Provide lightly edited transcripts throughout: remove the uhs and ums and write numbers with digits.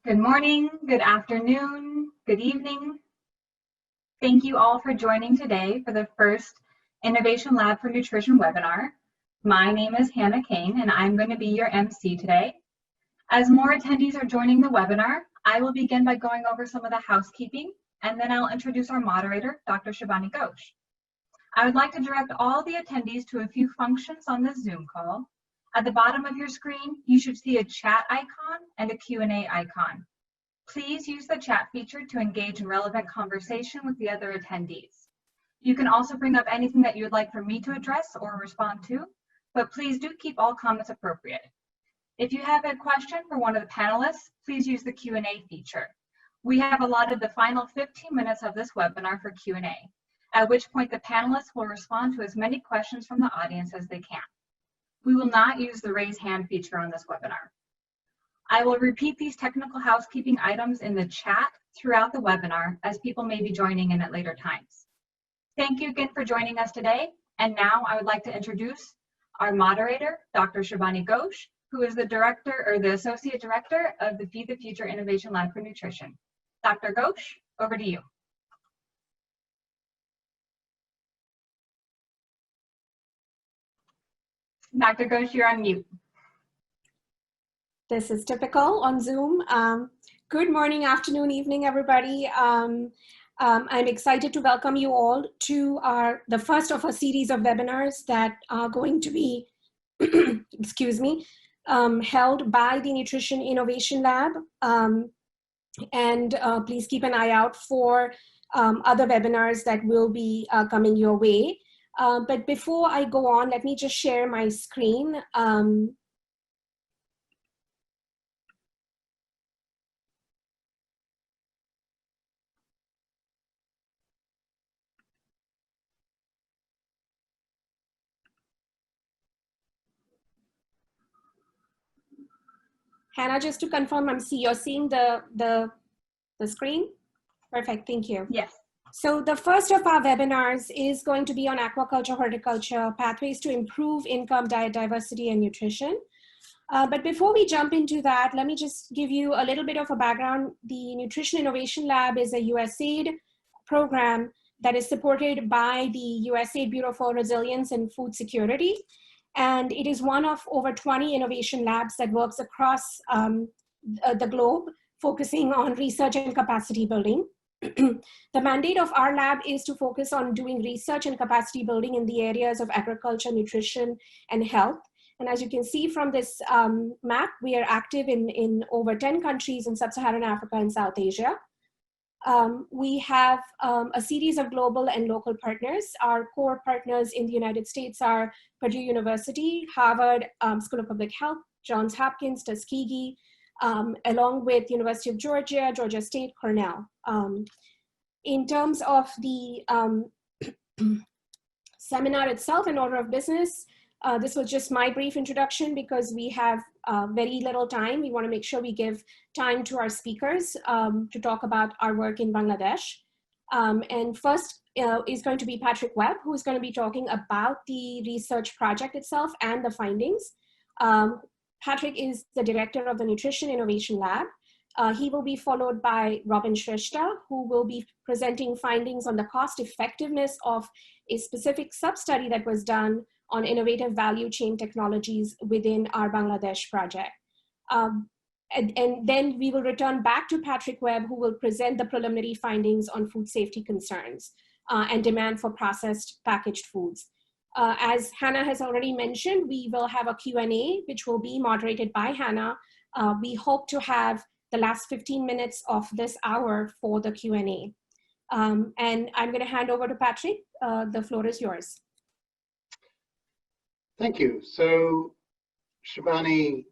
Good morning, good afternoon, good evening. Thank you all for joining today for the first Innovation Lab for Nutrition webinar. My name is Hannah Kane and I'm going to be your MC today. As more attendees are joining the webinar, I will begin by going over some of the housekeeping and then I'll introduce our moderator, Dr. Shibani Ghosh. I would like to direct all the attendees to a few functions on this Zoom call. At the bottom of your screen, you should see a chat icon and a Q&A icon. Please use the chat feature to engage in relevant conversation with the other attendees. You can also bring up anything that you would like for me to address or respond to, but please do keep all comments appropriate. If you have a question for one of the panelists, please use the Q&A feature. We have allotted the final 15 minutes of this webinar for Q&A, at which point the panelists will respond to as many questions from the audience as they can. We will not use the raise hand feature on this webinar. I will repeat these technical housekeeping items in the chat throughout the webinar as people may be joining in at later times. Thank you again for joining us today. And now I would like to introduce our moderator, Dr. Shibani Ghosh, who is the director or the associate director of the Feed the Future Innovation Lab for Nutrition. Dr. Ghosh, over to you. Dr. Ghosh, you're on mute. This is typical on Zoom. Good morning, afternoon, evening, everybody. I'm excited to welcome you all to the first of a series of webinars that are going to be, excuse me, held by the Nutrition Innovation Lab. Please keep an eye out for other webinars that will be coming your way. But before I go on, let me just share my screen. Hannah, just to confirm, you're seeing the screen? Perfect, thank you. Yes. So the first of our webinars is going to be on aquaculture-horticulture, pathways to improve income, diet diversity, and nutrition. But before we jump into that, let me just give you a little bit of a background. The Nutrition Innovation Lab is a USAID program that is supported by the USAID Bureau for Resilience and Food Security. And it is one of over 20 innovation labs that works across the globe, focusing on research and capacity building. The mandate of our lab is to focus on doing research and capacity building in the areas of agriculture, nutrition, and health. And as you can see from this map, we are active in over 10 countries in sub-Saharan Africa and South Asia. We have a series of global and local partners. Our core partners in the United States are Purdue University, Harvard School of Public Health, Johns Hopkins, Tuskegee, along with University of Georgia, Georgia State, Cornell. In terms of the seminar itself and order of business, this was just my brief introduction because we have very little time. We want to make sure we give time to our speakers to talk about our work in Bangladesh. And first is going to be Patrick Webb, who is going to be talking about the research project itself and the findings. Patrick is the director of the Nutrition Innovation Lab. He will be followed by Robin Shrestha, who will be presenting findings on the cost effectiveness of a specific sub-study that was done on innovative value chain technologies within our Bangladesh project. And then we will return back to Patrick Webb, who will present the preliminary findings on food safety concerns and demand for processed packaged foods. As Hannah has already mentioned, we will have a Q&A, which will be moderated by Hannah. We hope to have the last 15 minutes of this hour for the Q&A. And I'm going to hand over to Patrick. The floor is yours. Thank you. So, Shibani,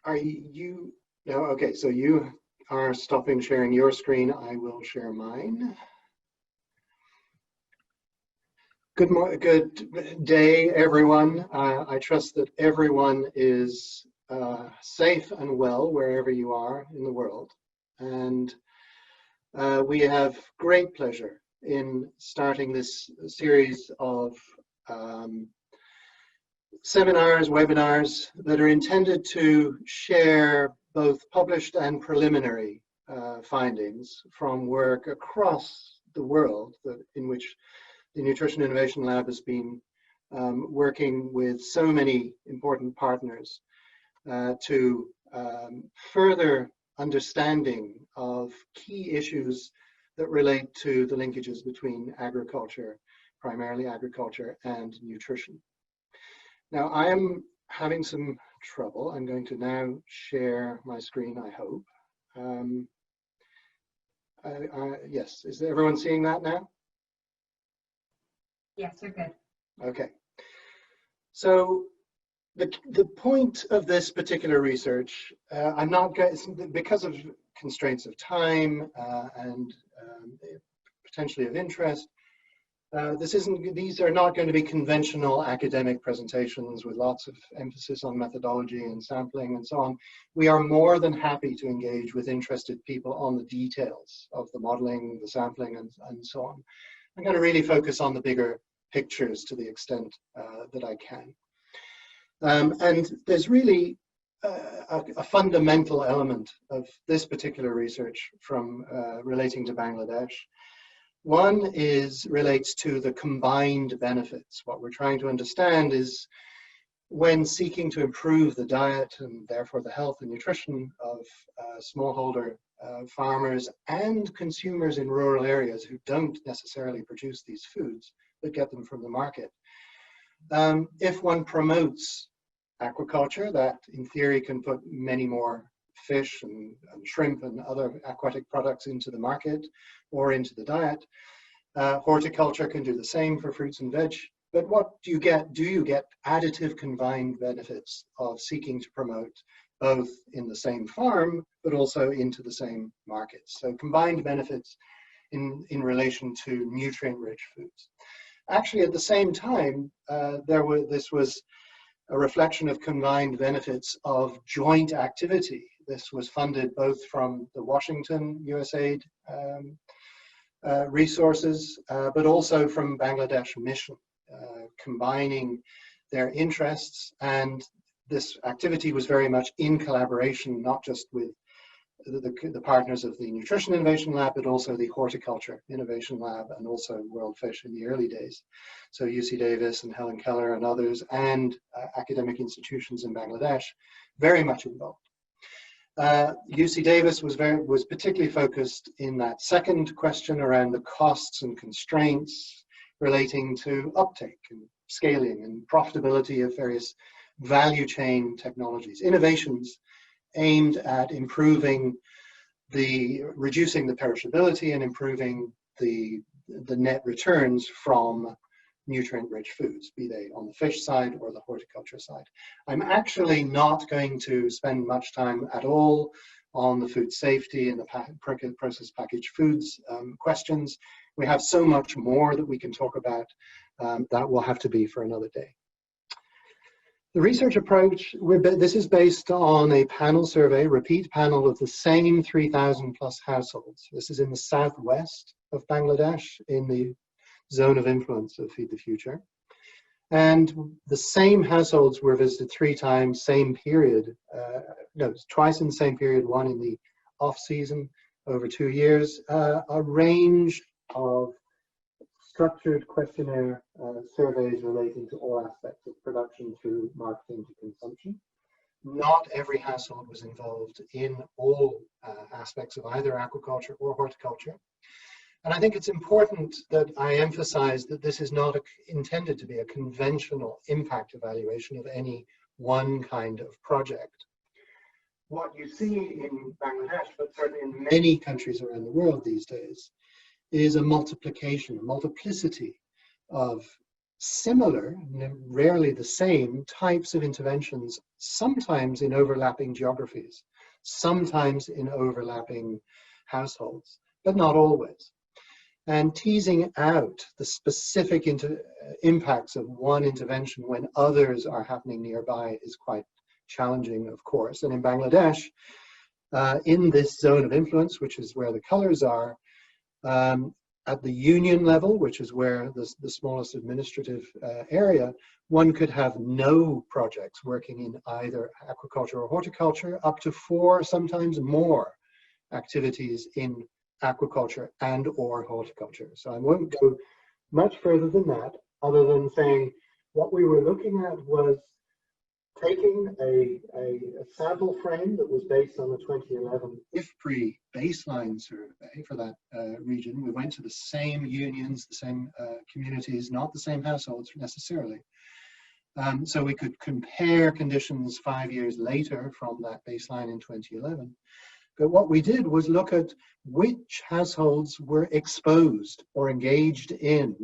are you, no, okay, so you are stopping sharing your screen. I will share mine. Good day, everyone. I trust that everyone is safe and well wherever you are in the world. And we have great pleasure in starting this series of seminars, webinars that are intended to share both published and preliminary findings from work across the world in which the Nutrition Innovation Lab has been working with so many important partners to further understanding of key issues that relate to the linkages between agriculture, primarily agriculture, and nutrition. Now, I am having some trouble. I'm going to now share my screen, I hope. Yes, is everyone seeing that now? Yes, you're good. Okay. So the point of this particular research, I'm not going, because of constraints of time and potentially of interest, these are not going to be conventional academic presentations with lots of emphasis on methodology and sampling and so on. We are more than happy to engage with interested people on the details of the modeling, the sampling, and so on. I'm going to really focus on the bigger pictures to the extent that I can. And there's really a fundamental element of this particular research from relating to Bangladesh. One relates to the combined benefits. What we're trying to understand is when seeking to improve the diet and therefore the health and nutrition of smallholder farmers and consumers in rural areas who don't necessarily produce these foods, but get them from the market. If one promotes aquaculture, that in theory can put many more fish and shrimp and other aquatic products into the market or into the diet. Horticulture can do the same for fruits and veg. But what do you get? Do you get additive combined benefits of seeking to promote both in the same farm, but also into the same markets? So combined benefits in relation to nutrient-rich foods. Actually, at the same time, this was a reflection of combined benefits of joint activity. This was funded both from the Washington USAID resources, but also from Bangladesh Mission, combining their interests. And this activity was very much in collaboration, not just with the partners of the Nutrition Innovation Lab, but also the Horticulture Innovation Lab and also World Fish in the early days. So UC Davis and Helen Keller and others, and academic institutions in Bangladesh, very much involved. UC Davis was particularly focused in that second question around the costs and constraints relating to uptake and scaling and profitability of various value chain technologies, innovations aimed at reducing the perishability and improving the net returns from nutrient-rich foods, be they on the fish side or the horticulture side. I'm actually not going to spend much time at all on the food safety and the processed packaged foods questions. We have so much more that we can talk about. That will have to be for another day. The research approach, this is based on a panel survey, repeat panel of the same 3,000 plus households. This is in the southwest of Bangladesh, in the zone of influence of Feed the Future. And the same households were visited 3 times, same period, twice in the same period, one in the off season over 2 years, a range of structured questionnaire surveys relating to all aspects of production through marketing to consumption. Not every household was involved in all aspects of either aquaculture or horticulture. And I think it's important that I emphasize that this is not intended to be a conventional impact evaluation of any one kind of project. What you see in Bangladesh, but certainly in many countries around the world these days, is a multiplicity of similar, rarely the same, types of interventions, sometimes in overlapping geographies, sometimes in overlapping households, but not always. And teasing out the specific impacts of one intervention when others are happening nearby is quite challenging, of course. And in Bangladesh, in this zone of influence, which is where the colors are, at the union level, which is where the smallest administrative area, one could have no projects working in either aquaculture or horticulture, up to 4, sometimes more activities in aquaculture and or horticulture. So I won't go much further than that, other than saying what we were looking at was taking a sample frame that was based on the 2011 IFPRI baseline survey for that region. We went to the same unions, the same communities, not the same households necessarily. So we could compare conditions 5 years later from that baseline in 2011. But what we did was look at which households were exposed or engaged in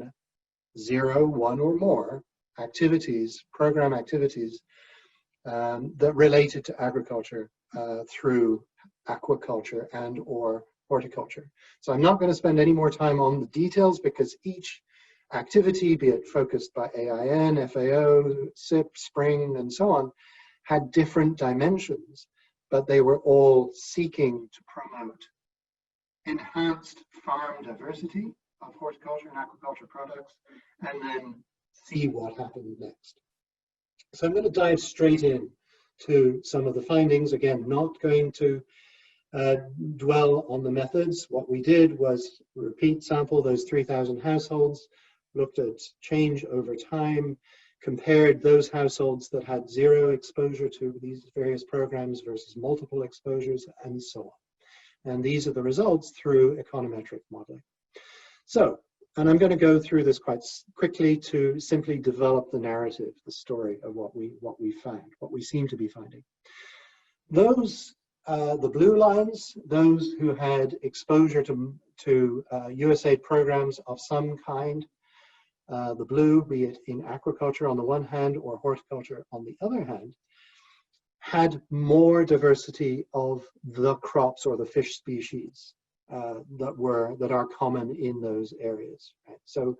0, 1, or more activities, program activities that related to agriculture through aquaculture and or horticulture. So I'm not going to spend any more time on the details, because each activity, be it focused by AIN, FAO, SIP, SPRING, and so on, had different dimensions, but they were all seeking to promote enhanced farm diversity of horticulture and aquaculture products, and then see what happened next. So I'm going to dive straight in to some of the findings. Again, not going to dwell on the methods. What we did was repeat sample those 3,000 households, looked at change over time, compared those households that had 0 exposure to these various programs versus multiple exposures, and so on. And these are the results through econometric modeling. So, and I'm going to go through this quite quickly to simply develop the narrative, the story of what we found, what we seem to be finding. Those, the blue lines, those who had exposure to USAID programs of some kind, the blue, be it in aquaculture on the one hand or horticulture on the other hand, had more diversity of the crops or the fish species that are common in those areas. Right? So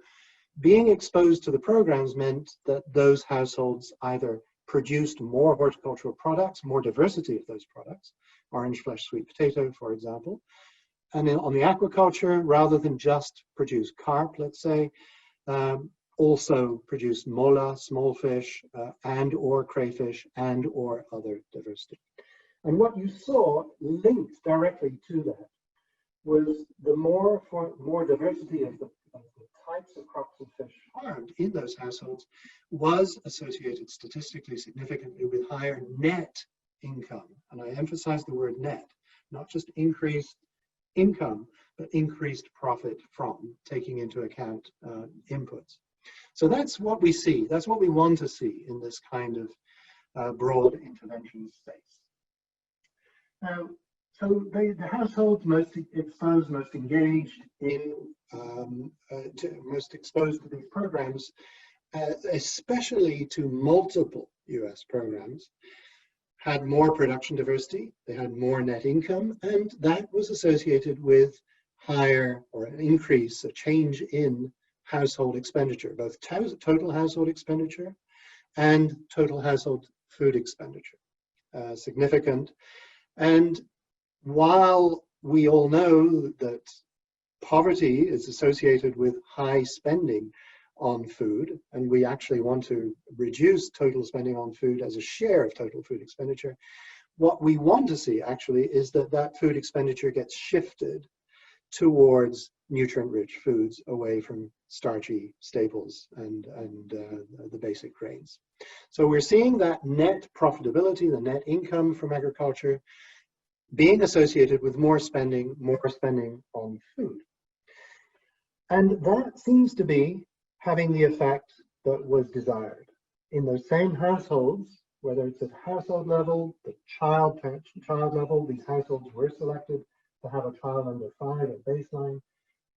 being exposed to the programs meant that those households either produced more horticultural products, more diversity of those products, orange flesh sweet potato, for example. And then on the aquaculture, rather than just produce carp, let's say, also produce mola, small fish, and or crayfish, and or other diversity. And what you saw linked directly to that was the more diversity of the types of crops and fish farmed in those households was associated statistically significantly with higher net income. And I emphasize the word net, not just increased income, but increased profit from, taking into account inputs. So that's what we see. That's what we want to see in this kind of broad intervention space. Now, so the households most exposed, most engaged in, most exposed to these programs, especially to multiple US programs, had more production diversity, they had more net income, and that was associated with higher or an increase, a change in household expenditure, both total household expenditure and total household food expenditure, significant. And while we all know that poverty is associated with high spending on food, and we actually want to reduce total spending on food as a share of total food expenditure, what we want to see actually is that that food expenditure gets shifted towards nutrient-rich foods away from starchy staples and the basic grains. So we're seeing that net profitability, the net income from agriculture, being associated with more spending on food. And that seems to be having the effect that was desired. In those same households, whether it's at household level, the child level, these households were selected to have a child under 5 at baseline,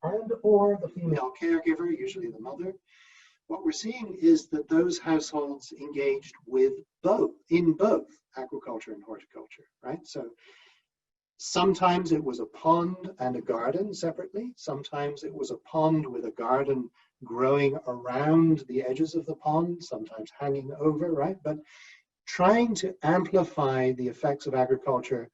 and or the female caregiver, usually the mother. What we're seeing is that those households engaged with both aquaculture and horticulture, right? So sometimes it was a pond and a garden separately. Sometimes it was a pond with a garden growing around the edges of the pond, sometimes hanging over, right? But trying to amplify the effects of agriculture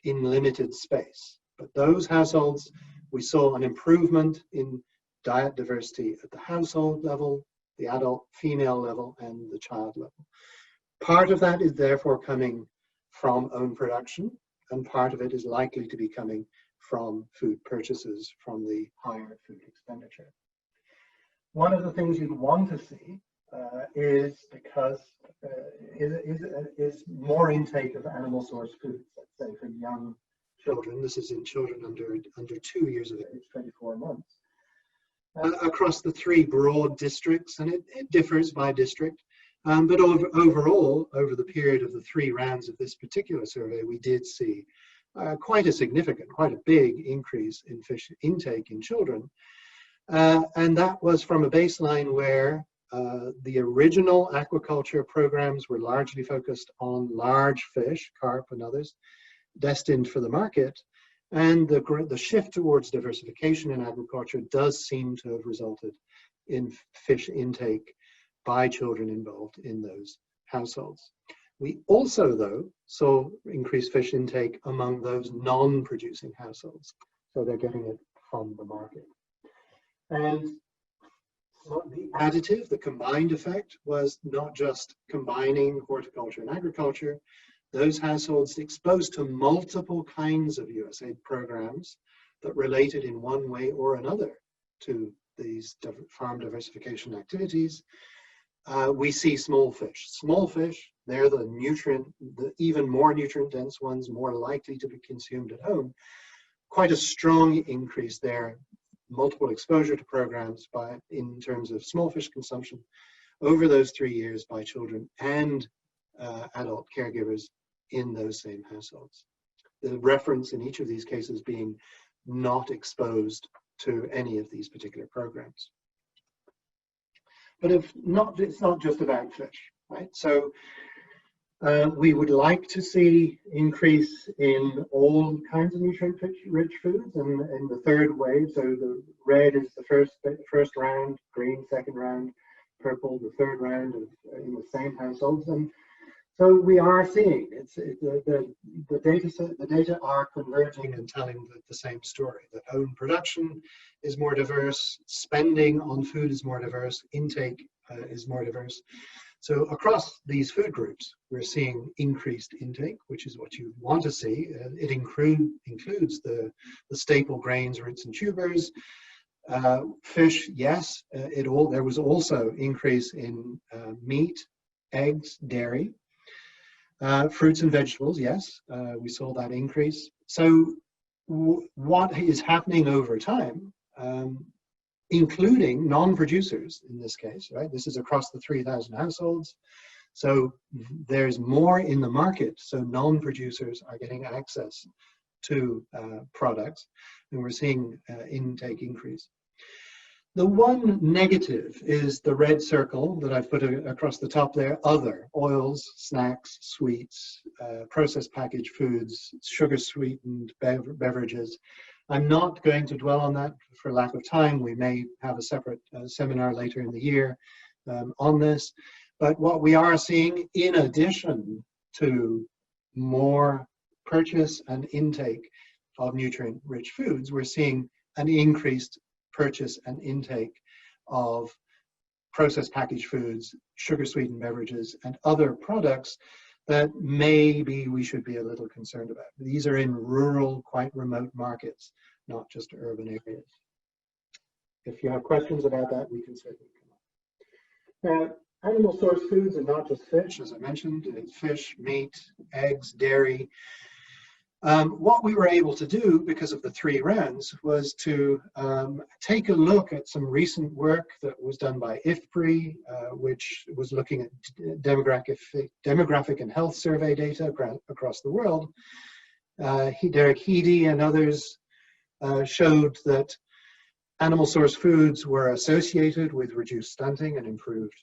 in limited space. But those households, we saw an improvement in diet diversity at the household level, the adult female level, and the child level. Part of that is therefore coming from own production, and part of it is likely to be coming from food purchases from the higher food expenditure. One of the things you'd want to see is more intake of animal source foods, let's say for young children. This is in children under 2 years of age, 24 months. Across the 3 broad districts, and it differs by district, but overall, over the period of the 3 rounds of this particular survey, we did see quite a big increase in fish intake in children. And that was from a baseline where the original aquaculture programs were largely focused on large fish, carp and others, destined for the market. And the shift towards diversification in agriculture does seem to have resulted in fish intake by children involved in those households. We also, though, saw increased fish intake among those non-producing households. So they're getting it from the market. And so the additive, the combined effect, was not just combining horticulture and agriculture. Those households exposed to multiple kinds of USAID programs that related in one way or another to these farm diversification activities. We see small fish. Small fish, they're the even more nutrient-dense ones, more likely to be consumed at home. Quite a strong increase there. Multiple exposure to programs in terms of small fish consumption over those 3 years by children and adult caregivers in those same households. The reference in each of these cases being not exposed to any of these particular programs. But it's not just about fish, right? So we would like to see increase in all kinds of nutrient-rich foods, and in the 3rd wave. So the red is the first round, green second round, purple the 3rd round in the same households. And so we are seeing the data are converging and telling the same story. That own production is more diverse, spending on food is more diverse, intake is more diverse. So across these food groups, we're seeing increased intake, which is what you want to see. It includes the staple grains, roots, and tubers. Fish, yes. There was also increase in meat, eggs, dairy. Fruits and vegetables, yes. We saw that increase. So what is happening over time, including non-producers in this case, right? This is across the 3,000 households. So there's more in the market. So non-producers are getting access to products, and we're seeing intake increase. The one negative is the red circle that I've put across the top there, other, oils, snacks, sweets, processed packaged foods, sugar-sweetened beverages. I'm not going to dwell on that for lack of time. We may have a separate seminar later in the year on this. But what we are seeing, in addition to more purchase and intake of nutrient-rich foods, we're seeing an increased purchase and intake of processed packaged foods, sugar-sweetened beverages, and other products that maybe we should be a little concerned about. These are in rural, quite remote markets, not just urban areas. If you have questions about that, we can certainly come up. Animal source foods are not just fish, as I mentioned. It's fish, meat, eggs, dairy. What we were able to do, because of the 3 rounds, was to take a look at some recent work that was done by IFPRI, which was looking at demographic and health survey data across the world. Derek Heady and others showed that animal source foods were associated with reduced stunting and improved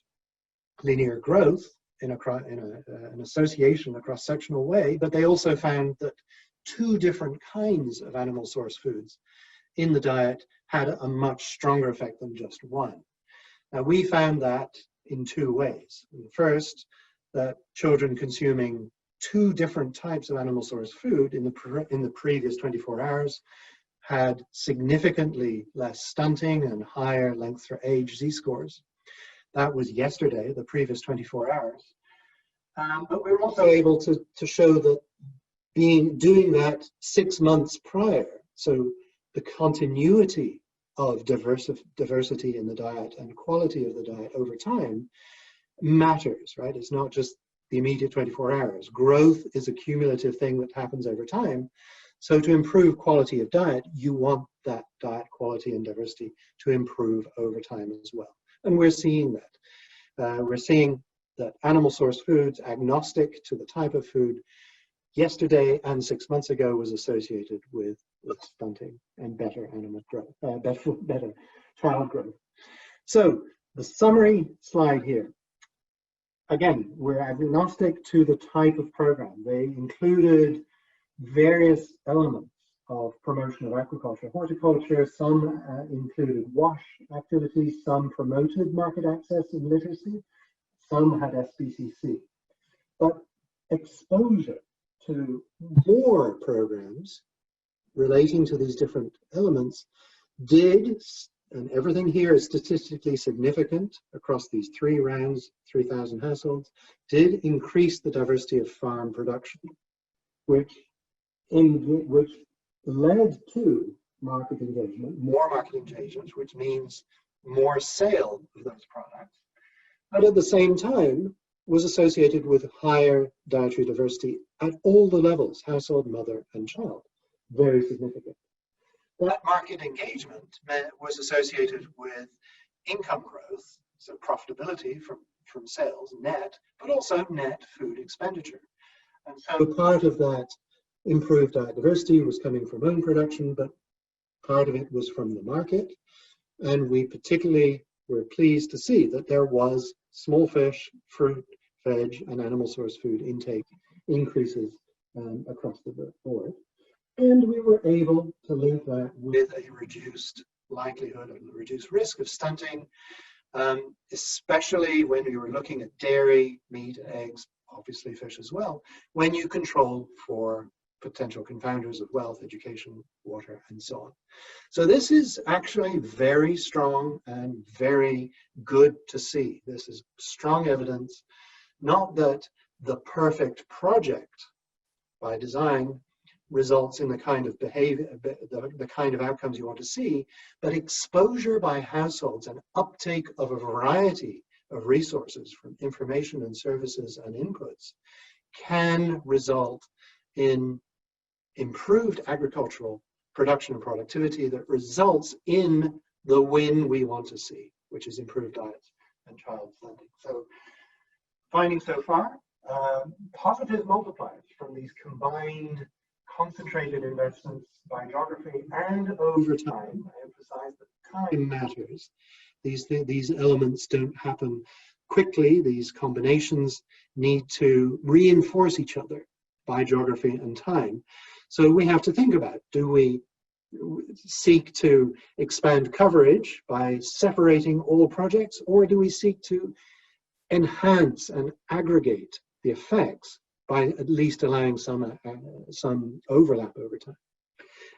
linear growth in an association, a cross-sectional way, but they also found that 2 different kinds of animal source foods in the diet had a much stronger effect than just one. Now, we found that in 2 ways. First, that children consuming 2 different types of animal source food in the previous 24 hours had significantly less stunting and higher length for age z-scores. That was yesterday, the previous 24 hours. But we were also able to show that doing that 6 months prior, so the continuity of diversity in the diet and quality of the diet over time matters, right? It's not just the immediate 24 hours. Growth is a cumulative thing that happens over time. So to improve quality of diet, you want that diet quality and diversity to improve over time as well. And we're seeing that. We're seeing that animal source foods, agnostic to the type of food, yesterday and 6 months ago was associated with stunting and better animal growth, better child growth. So the summary slide here. Again, we're agnostic to the type of program. They included various elements of promotion of aquaculture, horticulture. Some included WASH activities, some promoted market access and literacy, some had SPCC. But exposure to more programs relating to these different elements did, and everything here is statistically significant across these 3 rounds, 3,000 households, did increase the diversity of farm production, which led to market engagement, more market engagement, which means more sale of those products, but at the same time was associated with higher dietary diversity at all the levels, household, mother, and child. Very significant. That market engagement was associated with income growth, so profitability from sales, net, but also net food expenditure. And so part of that improved diet diversity was coming from own production, but part of it was from the market. And we particularly were pleased to see that there was small fish, fruit, veg, and animal source food intake increases across the board. And we were able to link that with a reduced likelihood and reduced risk of stunting, especially when we were looking at dairy, meat, eggs, obviously fish as well, when you control for potential confounders of wealth, education, water, and so on. So this is actually very strong and very good to see. This is strong evidence, not that the perfect project by design results in the kind of behavior, the kind of outcomes you want to see, but exposure by households and uptake of a variety of resources from information and services and inputs can result in improved agricultural production and productivity that results in the win we want to see, which is improved diets and child stunting. So findings so far, positive multipliers from these combined concentrated investments by geography and over time. I emphasize that time matters. These elements don't happen quickly. These combinations need to reinforce each other by geography and time. So we have to think about, do we seek to expand coverage by separating all projects, or do we seek to enhance and aggregate the effects by at least allowing some overlap over time?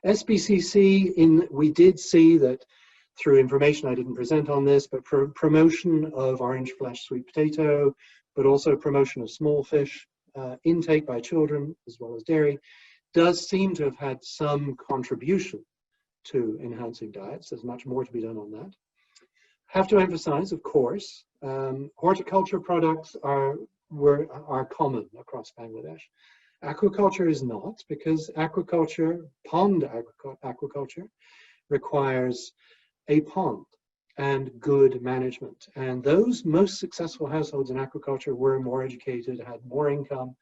SPCC, we did see that through information I didn't present on this, but promotion of orange flesh sweet potato, but also promotion of small fish intake by children as well as dairy, does seem to have had some contribution to enhancing diets. There's much more to be done on that. Have to emphasize, of course, horticulture products are common across Bangladesh. Aquaculture is not, because aquaculture, pond aquaculture, requires a pond and good management. And those most successful households in aquaculture were more educated, had more income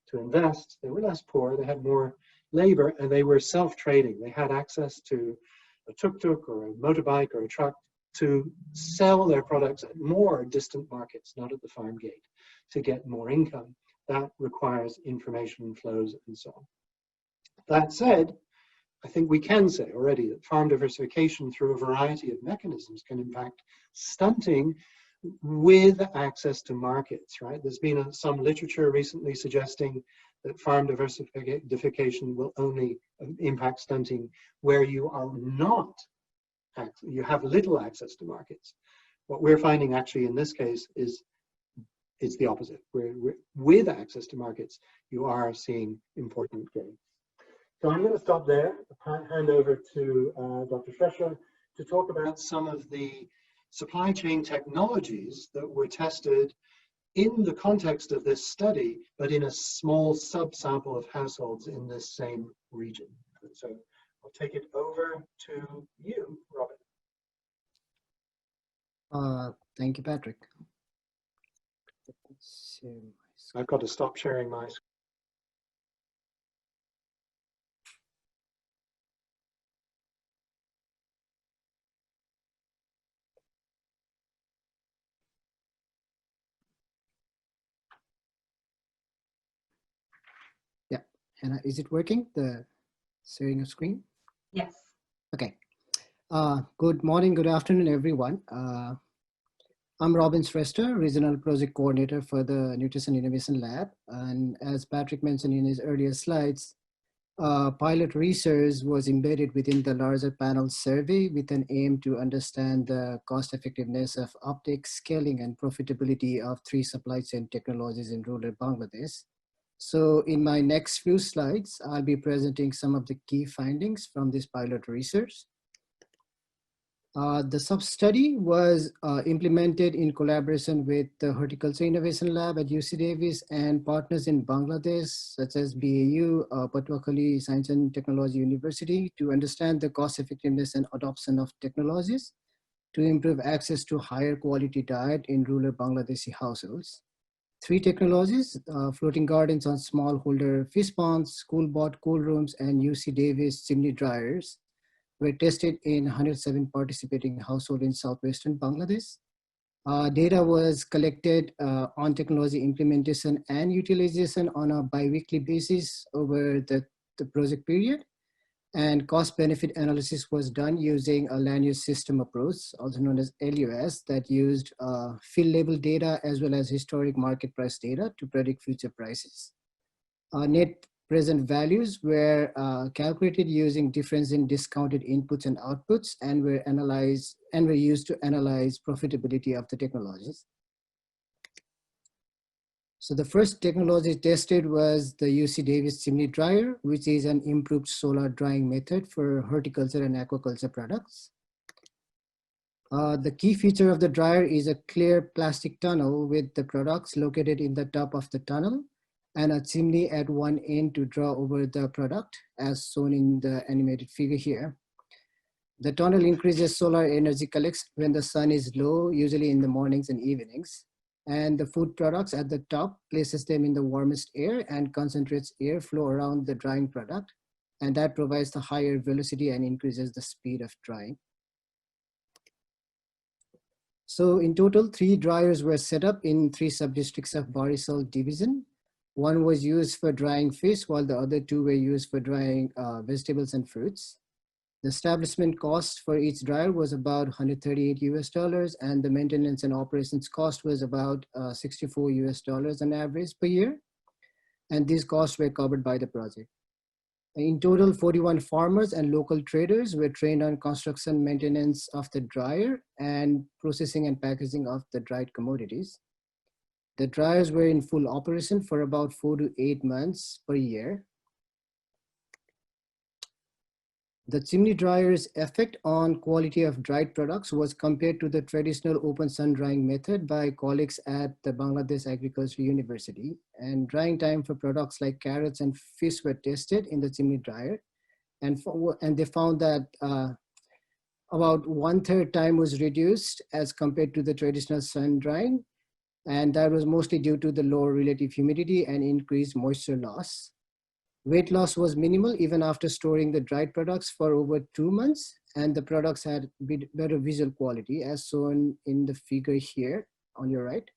to invest, they were less poor, they had more labor, and they were self-trading. They had access to a tuk-tuk or a motorbike or a truck to sell their products at more distant markets, not at the farm gate, to get more income. That requires information flows and so on. That said, I think we can say already that farm diversification through a variety of mechanisms can impact stunting with access to markets, right? There's been some literature recently suggesting that farm diversification will only impact stunting where you are not, you have little access to markets. What we're finding actually in this case is it's the opposite. With access to markets, you are seeing important gains. So I'm going to stop there, hand over to Dr. Schrescher to talk about some of the supply chain technologies that were tested in the context of this study, but in a small subsample of households in this same region. So I'll take it over to you, Robin. Thank you, Patrick. I've got to stop sharing my screen. Yeah, and is it working, the sharing of screen? Yes. Okay. Good morning, good afternoon, everyone. I'm Robin Shrestha, Regional Project Coordinator for the Nutrition Innovation Lab. And as Patrick mentioned in his earlier slides, pilot research was embedded within the larger panel survey with an aim to understand the cost effectiveness of uptake, scaling, and profitability of 3 supply chain technologies in rural Bangladesh. So in my next few slides, I'll be presenting some of the key findings from this pilot research. The sub-study was implemented in collaboration with the Horticulture Innovation Lab at UC Davis and partners in Bangladesh, such as BAU, Patuakhali Science and Technology University, to understand the cost effectiveness and adoption of technologies to improve access to higher quality diet in rural Bangladeshi households. 3 technologies, floating gardens on smallholder fish ponds, CoolBot cool rooms, and UC Davis chimney dryers, were tested in 107 participating households in southwestern Bangladesh. Data was collected on technology implementation and utilization on a bi-weekly basis over the project period. And cost benefit analysis was done using a land use system approach, also known as LUS, that used field level data as well as historic market price data to predict future prices. Net present values were calculated using difference in discounted inputs and outputs and were analyzed and were used to analyze profitability of the technologies. So the first technology tested was the UC Davis chimney dryer, which is an improved solar drying method for horticulture and aquaculture products. The key feature of the dryer is a clear plastic tunnel with the products located in the top of the tunnel and a chimney at one end to draw over the product, as shown in the animated figure here. The tunnel increases solar energy collection when the sun is low, usually in the mornings and evenings. And the food products at the top places them in the warmest air and concentrates airflow around the drying product. And that provides the higher velocity and increases the speed of drying. So in total, 3 dryers were set up in 3 sub-districts of Barisal division. One was used for drying fish, while the other 2 were used for drying vegetables and fruits. The establishment cost for each dryer was about $138 and the maintenance and operations cost was about $64 on average per year. And these costs were covered by the project. In total, 41 farmers and local traders were trained on construction, maintenance of the dryer, and processing and packaging of the dried commodities. The dryers were in full operation for about 4 to 8 months per year. The chimney dryer's effect on quality of dried products was compared to the traditional open sun drying method by colleagues at the Bangladesh Agriculture University. And drying time for products like carrots and fish were tested in the chimney dryer. And they found that about 1/3 time was reduced as compared to the traditional sun drying. And that was mostly due to the lower relative humidity and increased moisture loss. Weight loss was minimal even after storing the dried products for over 2 months, and the products had better visual quality as shown in the figure here on your right.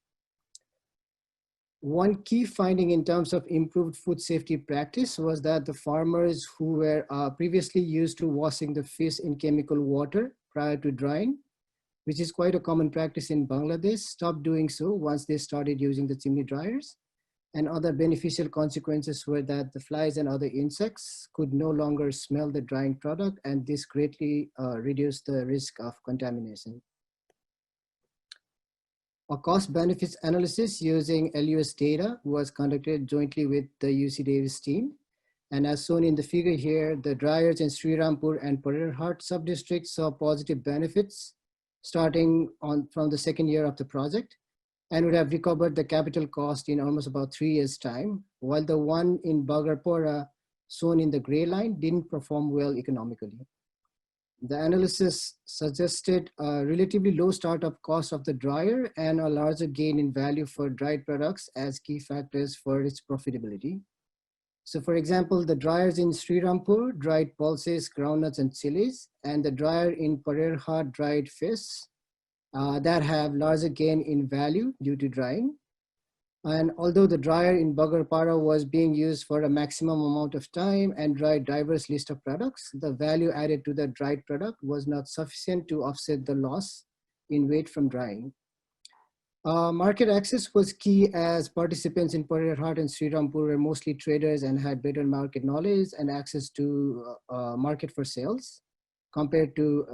One key finding in terms of improved food safety practice was that the farmers who were previously used to washing the fish in chemical water prior to drying, which is quite a common practice in Bangladesh, stopped doing so once they started using the chimney dryers. And other beneficial consequences were that the flies and other insects could no longer smell the drying product, and this greatly reduced the risk of contamination. A cost benefits analysis using LUS data was conducted jointly with the UC Davis team. And as shown in the figure here, the dryers in Srirampur and Parerhat subdistricts saw positive benefits starting from the second year of the project, and would have recovered the capital cost in almost about 3 years' time, while the one in Bagarpora, shown in the gray line, didn't perform well economically. The analysis suggested a relatively low startup cost of the dryer and a larger gain in value for dried products as key factors for its profitability. So for example, the dryers in Srirampur dried pulses, groundnuts, and chilies, and the dryer in Parerhat dried fish that have larger gain in value due to drying. And although the dryer in Bagarpara was being used for a maximum amount of time and dried diverse list of products, the value added to the dried product was not sufficient to offset the loss in weight from drying. Market access was key, as participants in Parerhat and Srirampur were mostly traders and had better market knowledge and access to market for sales compared to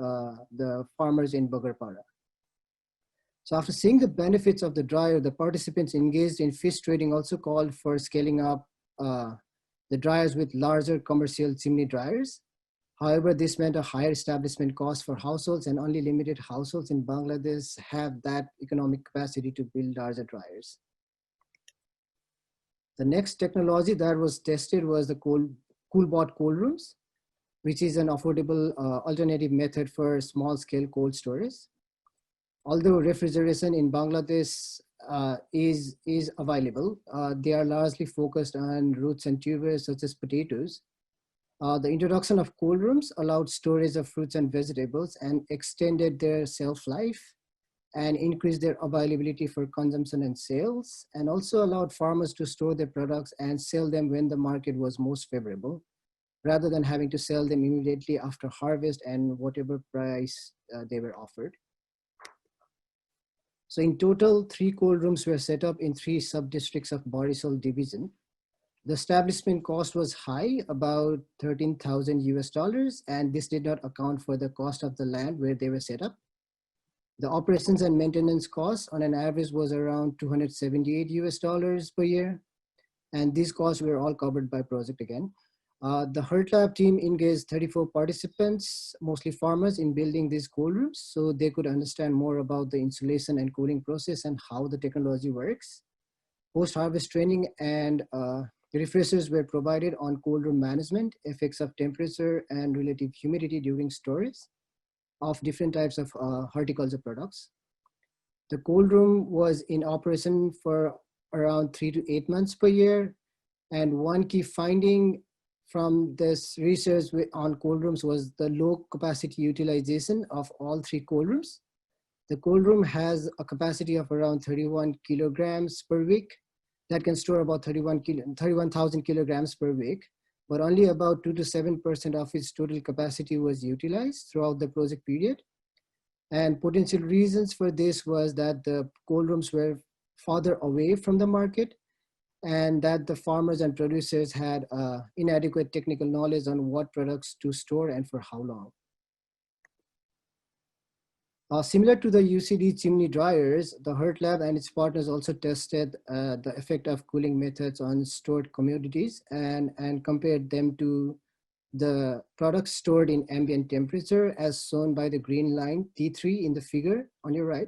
the farmers in Bagarpara. So after seeing the benefits of the dryer, the participants engaged in fish trading also called for scaling up the dryers with larger commercial chimney dryers. However, this meant a higher establishment cost for households, and only limited households in Bangladesh have that economic capacity to build larger dryers. The next technology that was tested was the CoolBot cold rooms, which is an affordable alternative method for small-scale cold storage. Although refrigeration in Bangladesh is available, they are largely focused on roots and tubers such as potatoes. The introduction of cold rooms allowed storage of fruits and vegetables and extended their shelf life and increased their availability for consumption and sales, and also allowed farmers to store their products and sell them when the market was most favorable, rather than having to sell them immediately after harvest and whatever price they were offered. So in total, 3 cold rooms were set up in 3 sub-districts of Barisal division. The establishment cost was high, about $13,000 US, and this did not account for the cost of the land where they were set up. The operations and maintenance costs on an average was around $278 US per year, and these costs were all covered by project again. The HERT-Lab team engaged 34 participants, mostly farmers, in building these cold rooms so they could understand more about the insulation and cooling process and how the technology works. Post-harvest training and refreshers were provided on cold room management, effects of temperature and relative humidity during storage of different types of horticulture products. The cold room was in operation for around 3 to 8 months per year, and one key finding from this research on cold rooms was the low capacity utilization of all 3 cold rooms. The cold room has a capacity of around 31 kilograms per week that can store about 31,000 kilograms per week, but only about 2 to 7% of its total capacity was utilized throughout the project period. And potential reasons for this was that the cold rooms were farther away from the market, and that the farmers and producers had inadequate technical knowledge on what products to store and for how long. Similar to the UCD chimney dryers, the HERT-Lab and its partners also tested the effect of cooling methods on stored commodities and compared them to the products stored in ambient temperature, as shown by the green line T3 in the figure on your right.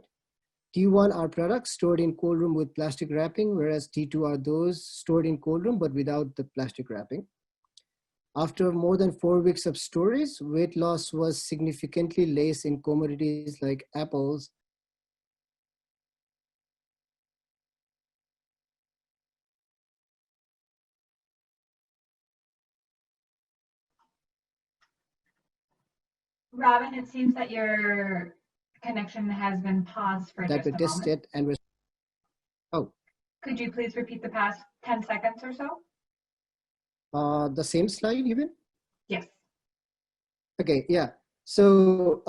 T1 are products stored in cold room with plastic wrapping, whereas T2 are those stored in cold room but without the plastic wrapping. After more than 4 weeks of storage, weight loss was significantly less in commodities like apples. Robin, it seems that your connection has been paused for just a moment. Tested and were, oh. Could you please repeat the past 10 seconds or so? The same slide even? Yes. Okay, yeah. So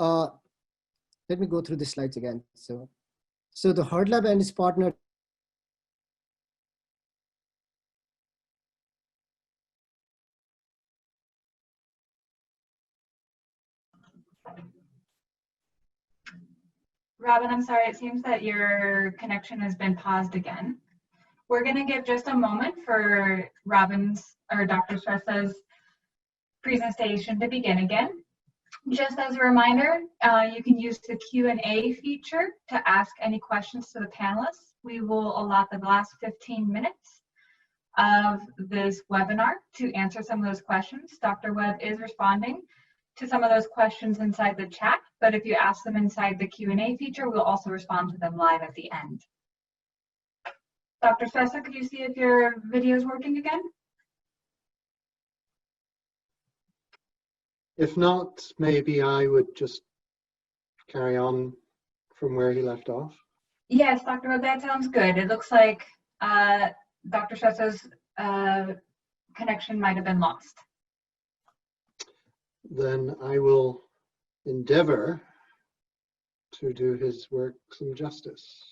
let me go through the slides again. So the HERT-Lab and its partner Robin, I'm sorry, it seems that your connection has been paused again. We're going to give just a moment for Robin's or Dr. Shrestha's presentation to begin again. Just as a reminder, you can use the Q&A feature to ask any questions to the panelists. We will allot the last 15 minutes of this webinar to answer some of those questions. Dr. Webb is responding to some of those questions inside the chat, but if you ask them inside the Q&A feature, we'll also respond to them live at the end. Dr. Shrestha, could you see if your video is working again? If not, maybe I would just carry on from where he left off. Yes, Dr. Webb, that sounds good. It looks like Dr. Shrestha's connection might have been lost. Then I will endeavor to do his work some justice.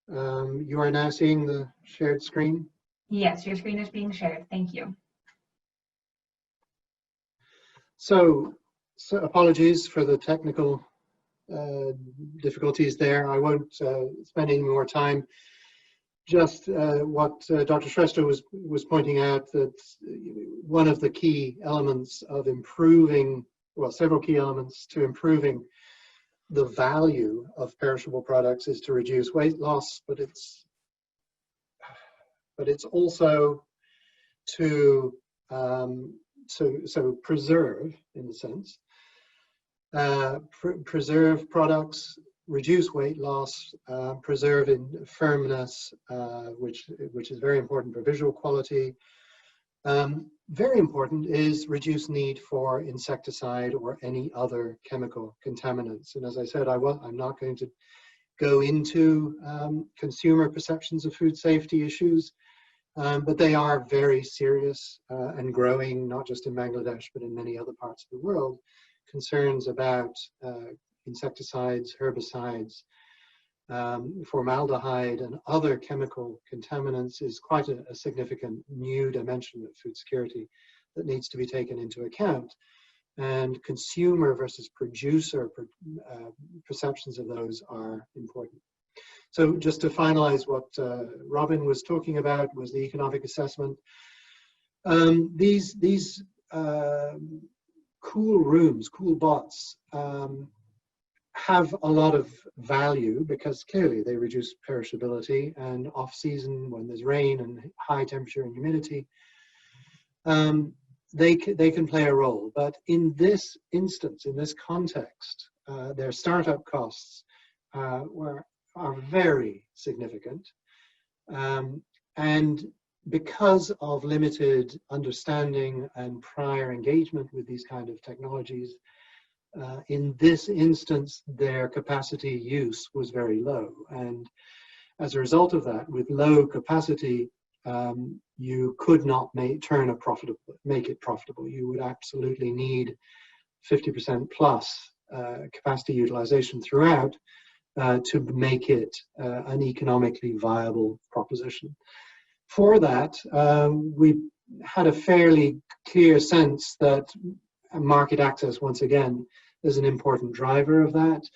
You are now seeing the shared screen? Yes, your screen is being shared. Thank you. So apologies for the technical difficulties there. I won't spend any more time. Just what Dr. Shrestha was pointing out, that one of the key elements of improving, well, several key elements to improving the value of perishable products is to reduce weight loss, but it's also to preserve, in a sense, preserve products, reduce weight loss, preserve in firmness, which is very important for visual quality. Very important is reduce need for insecticide or any other chemical contaminants. And as I said, I'm not going to go into consumer perceptions of food safety issues, but they are very serious and growing, not just in Bangladesh, but in many other parts of the world. Concerns about insecticides, herbicides, formaldehyde, and other chemical contaminants is quite a significant new dimension of food security that needs to be taken into account. And consumer versus producer perceptions of those are important. So just to finalize what Robin was talking about was the economic assessment. These cool rooms, CoolBots, have a lot of value because clearly they reduce perishability, and off season when there's rain and high temperature and humidity, they can play a role. But in this instance, in this context, their startup costs are very significant, and because of limited understanding and prior engagement with these kind of technologies, in this instance, their capacity use was very low. And as a result of that, with low capacity, you could not make it profitable. You would absolutely need 50% plus capacity utilization throughout to make it an economically viable proposition. For that, we had a fairly clear sense that market access, once again, is an important driver of that.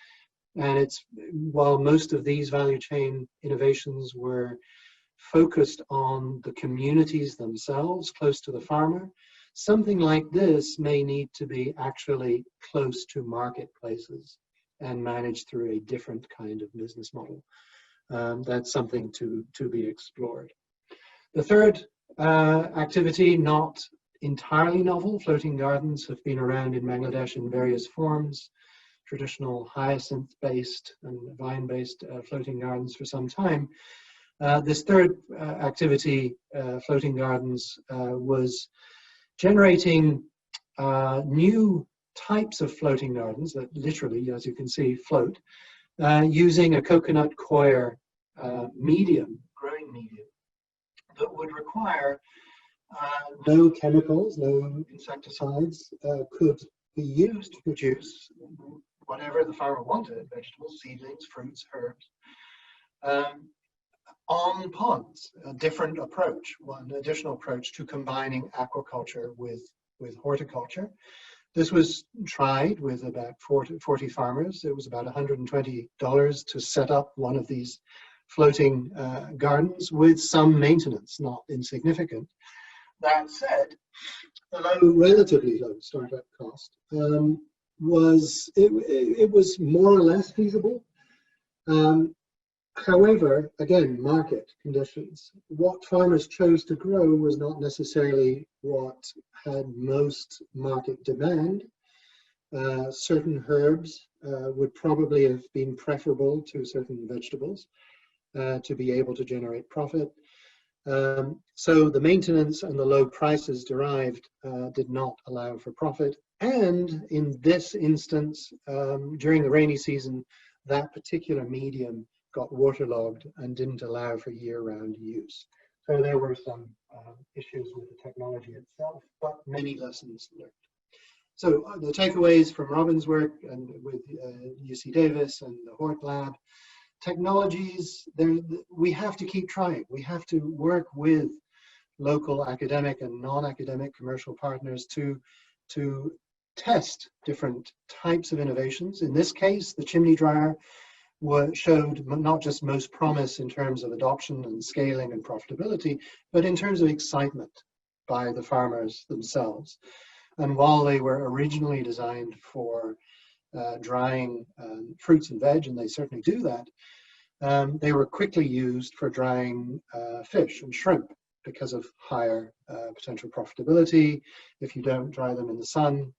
And it's, while most of these value chain innovations were focused on the communities themselves, close to the farmer, something like this may need to be actually close to marketplaces and managed through a different kind of business model. That's something to be explored. The third activity, not entirely novel, floating gardens have been around in Bangladesh in various forms, traditional hyacinth-based and vine-based floating gardens for some time. This third activity, floating gardens, was generating new types of floating gardens that literally, as you can see, float, using a coconut coir growing medium, that would require no chemicals, no insecticides, could be used to produce whatever the farmer wanted, vegetables, seedlings, fruits, herbs, on ponds. A different approach, one additional approach to combining aquaculture with horticulture. This was tried with about 40 farmers. It was about $120 to set up one of these floating gardens with some maintenance, not insignificant. That said, the relatively low startup cost was more or less feasible. However, again, market conditions. What farmers chose to grow was not necessarily what had most market demand. Certain herbs would probably have been preferable to certain vegetables to be able to generate profit. So the maintenance and the low prices derived did not allow for profit. And in this instance, during the rainy season, that particular medium got waterlogged and didn't allow for year-round use. So there were some issues with the technology itself, but many lessons learned. So the takeaways from Robin's work and with UC Davis and the Hort Lab, technologies, we have to keep trying. We have to work with local academic and non-academic commercial partners to test different types of innovations. In this case, the chimney dryer showed not just most promise in terms of adoption and scaling and profitability, but in terms of excitement by the farmers themselves. And while they were originally designed for drying fruits and veg, and they certainly do that, they were quickly used for drying fish and shrimp because of higher potential profitability. If you don't dry them in the sun,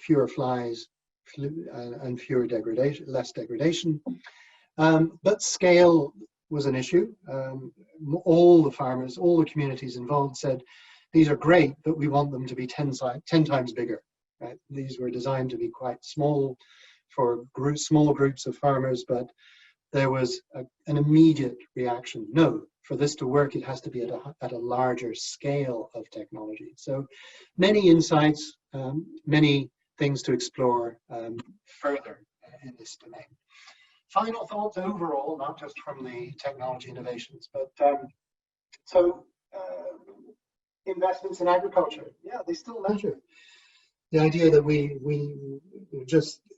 fewer flies and fewer degradation, less degradation. But scale was an issue. All the farmers, all the communities involved said, these are great, but we want them to be 10 times bigger. Right? These were designed to be quite small for small groups of farmers, but there was an immediate reaction. No, for this to work, it has to be at a larger scale of technology. So many insights, many things to explore further in this domain. Final thoughts overall, not just from the technology innovations, but investments in agriculture, yeah, they still matter. The idea that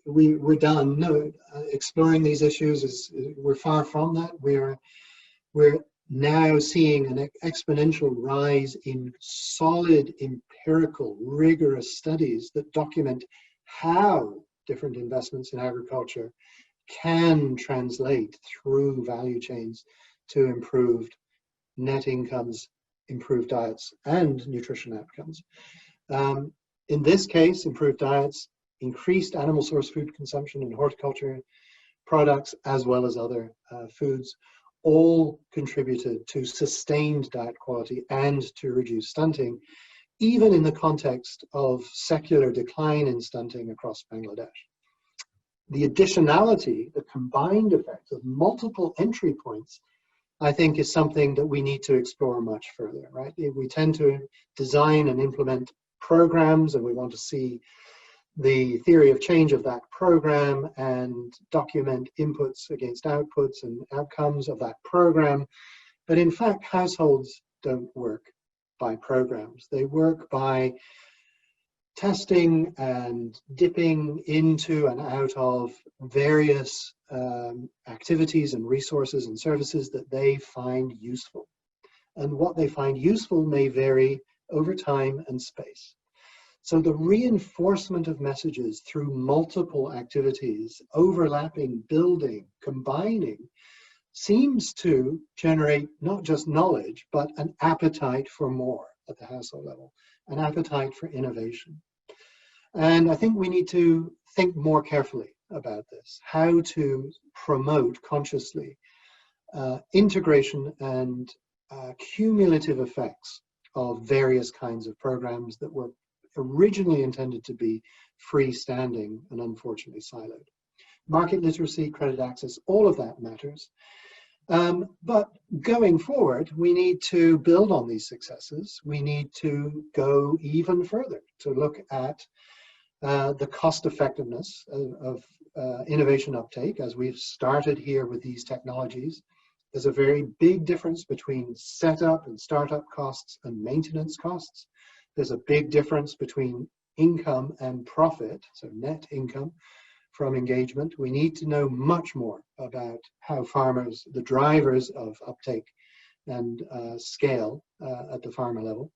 we're done. No, exploring these issues we're far from that. We're now seeing an exponential rise in solid, empirical, rigorous studies that document how different investments in agriculture can translate through value chains to improved net incomes, improved diets, and nutrition outcomes. In this case, improved diets, increased animal source food consumption and horticulture products, as well as other foods, all contributed to sustained diet quality and to reduce stunting, even in the context of secular decline in stunting across Bangladesh. The additionality, the combined effect of multiple entry points, I think is something that we need to explore much further, right? We tend to design and implement programs, and we want to see the theory of change of that program and document inputs against outputs and outcomes of that program. But in fact, households don't work by programs. They work by testing and dipping into and out of various activities and resources and services that they find useful. And what they find useful may vary over time and space. So the reinforcement of messages through multiple activities, overlapping, building, combining, seems to generate not just knowledge, but an appetite for more at the household level, an appetite for innovation. And I think we need to think more carefully about this, how to promote consciously integration and cumulative effects of various kinds of programs that were originally intended to be freestanding and unfortunately siloed. Market literacy, credit access, all of that matters. But going forward, we need to build on these successes. We need to go even further to look at the cost effectiveness of innovation uptake, as we've started here with these technologies. There's a very big difference between setup and startup costs and maintenance costs. There's a big difference between income and profit, so net income from engagement. We need to know much more about how farmers, the drivers of uptake and scale at the farmer level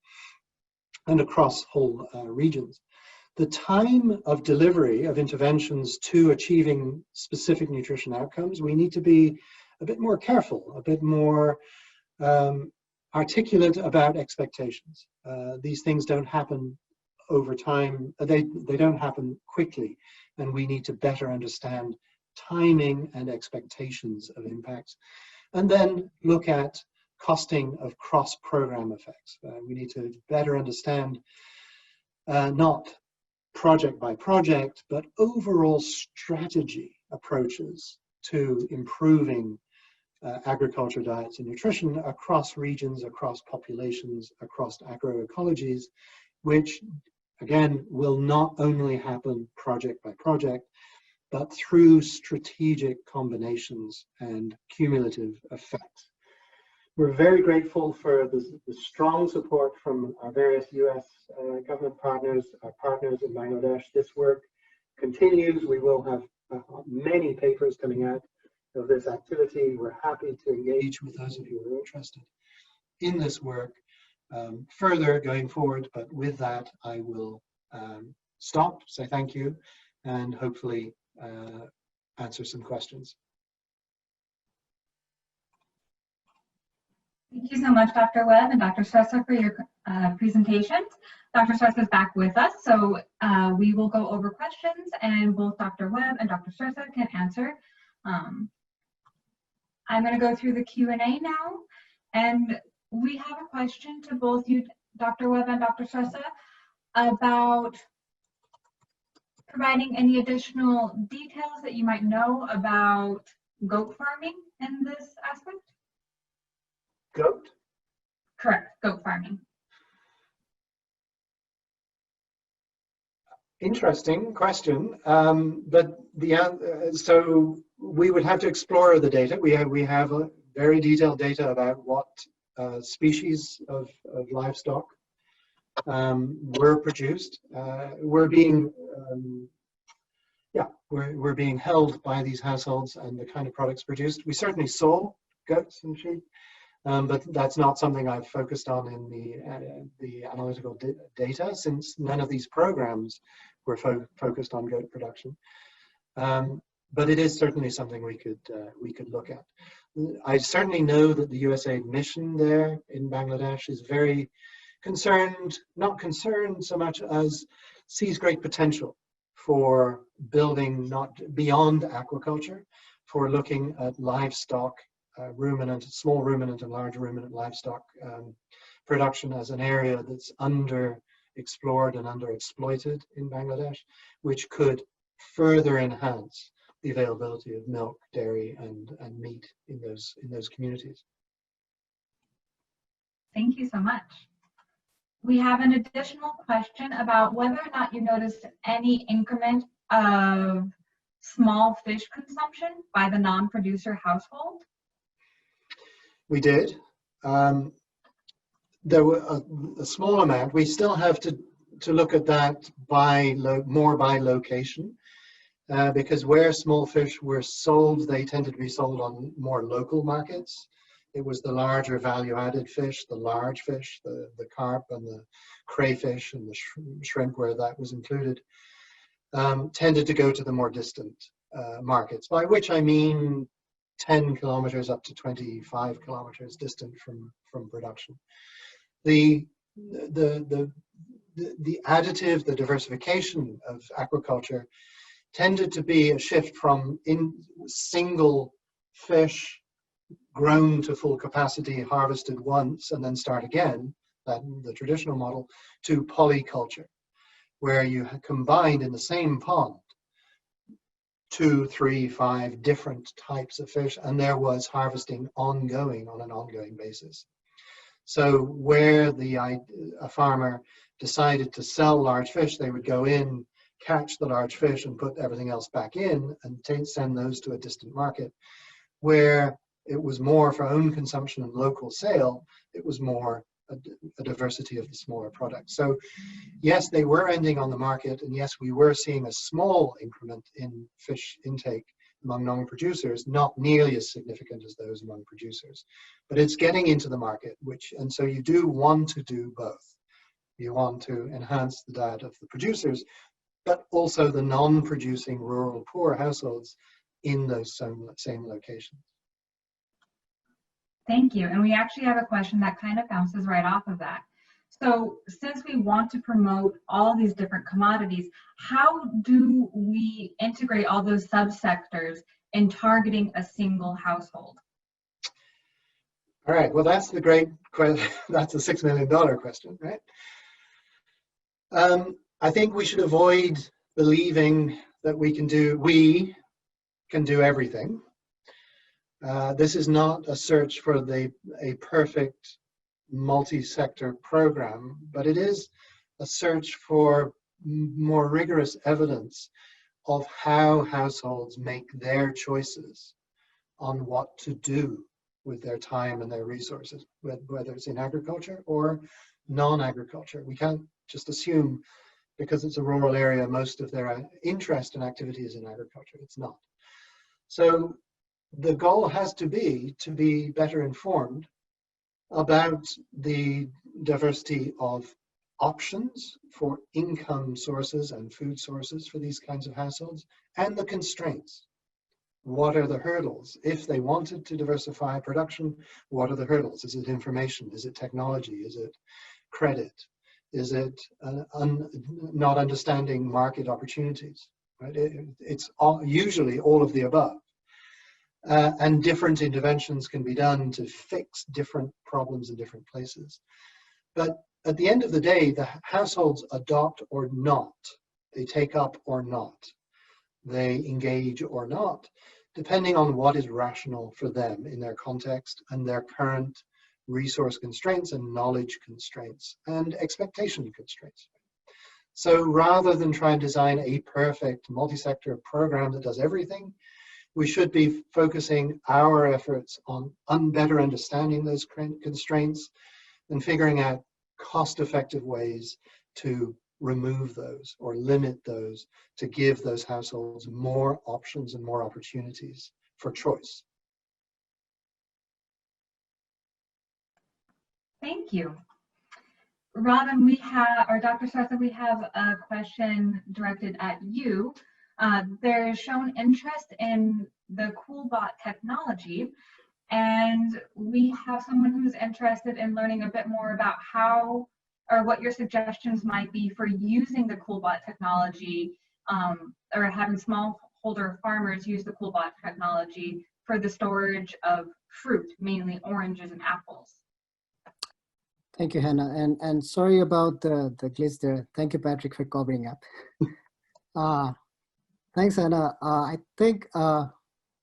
and across whole regions. The time of delivery of interventions to achieving specific nutrition outcomes, we need to be a bit more careful, a bit more articulate about expectations. These things don't happen over time, they don't happen quickly, and we need to better understand timing and expectations of impacts, and then look at costing of cross-program effects. We need to better understand not project by project, but overall strategy approaches to improving agriculture, diets, and nutrition across regions, across populations, across agroecologies, which again will not only happen project by project, but through strategic combinations and cumulative effects. We're very grateful for the strong support from our various US government partners, our partners in Bangladesh. This work continues. We will have many papers coming out of this activity. We're happy to engage with those of you who are interested in this work further going forward. But with that, I will stop, say thank you, and hopefully answer some questions. Thank you so much, Dr. Webb and Dr. Sresa, for your presentations. Dr. Sresa is back with us, so we will go over questions, and both Dr. Webb and Dr. Sresa can answer. I'm going to go through the Q&A now, and we have a question to both you, Dr. Webb and Dr. Sresa, about providing any additional details that you might know about goat farming in this aspect. Goat? Correct, goat farming. Interesting question, but so we would have to explore the data. We have a very detailed data about what species of livestock were produced. We're being held by these households and the kind of products produced. We certainly saw goats and sheep. But that's not something I've focused on in the analytical data, since none of these programs were focused on goat production. But it is certainly something we could look at. I certainly know that the USAID mission there in Bangladesh is very concerned, not concerned so much as sees great potential for building not beyond aquaculture, for looking at livestock, ruminant, small ruminant and large ruminant livestock production as an area that's underexplored and underexploited in Bangladesh, which could further enhance the availability of milk, dairy, and meat in those communities. Thank you so much. We have an additional question about whether or not you noticed any increment of small fish consumption by the non-producer household. We did. There were a small amount. We still have to look at that more by location, because where small fish were sold, they tended to be sold on more local markets. It was the larger value-added fish, the large fish, the carp and the crayfish and the shrimp, where that was included, tended to go to the more distant markets, by which I mean 10 kilometers up to 25 kilometers distant from production. The additive, the diversification of aquaculture tended to be a shift from single fish grown to full capacity, harvested once and then start again, the traditional model, to polyculture, where you combined in the same pond 2, 3, 5 different types of fish, and there was harvesting ongoing on an ongoing basis. So where a farmer decided to sell large fish, they would go in, catch the large fish and put everything else back in and send those to a distant market. Where it was more for own consumption and local sale, it was more a diversity of the smaller products. So yes, they were ending on the market, and yes, we were seeing a small increment in fish intake among non-producers, not nearly as significant as those among producers. But it's getting into the market, and so you do want to do both. You want to enhance the diet of the producers, but also the non-producing rural poor households in those same locations. Thank you. And we actually have a question that kind of bounces right off of that. So since we want to promote all these different commodities, how do we integrate all those subsectors in targeting a single household? All right, well, that's the great question. That's a $6 million question, right? I think we should avoid believing that we can do everything. This is not a search for a perfect multi-sector program, but it is a search for more rigorous evidence of how households make their choices on what to do with their time and their resources, whether it's in agriculture or non-agriculture. We can't just assume because it's a rural area, most of their interest and activity is in agriculture. It's not. So the goal has to be better informed about the diversity of options for income sources and food sources for these kinds of households, and the constraints. What are the hurdles? If they wanted to diversify production, what are the hurdles? Is it information? Is it technology? Is it credit? Is it not understanding market opportunities? Right? It's usually all of the above. And different interventions can be done to fix different problems in different places. But at the end of the day, the households adopt or not, they take up or not, they engage or not, depending on what is rational for them in their context and their current resource constraints and knowledge constraints and expectation constraints. So rather than try and design a perfect multi-sector program that does everything, we should be focusing our efforts on better understanding those constraints and figuring out cost-effective ways to remove those or limit those to give those households more options and more opportunities for choice. Thank you. Robin, or Dr. Sarsa, we have a question directed at you. There's shown interest in the CoolBot technology, and we have someone who's interested in learning a bit more about how or what your suggestions might be for using the CoolBot technology, or having smallholder farmers use the CoolBot technology for the storage of fruit, mainly oranges and apples. Thank you, Hannah, and sorry about the glitch there. Thank you, Patrick, for covering up. Thanks, Hannah. I think,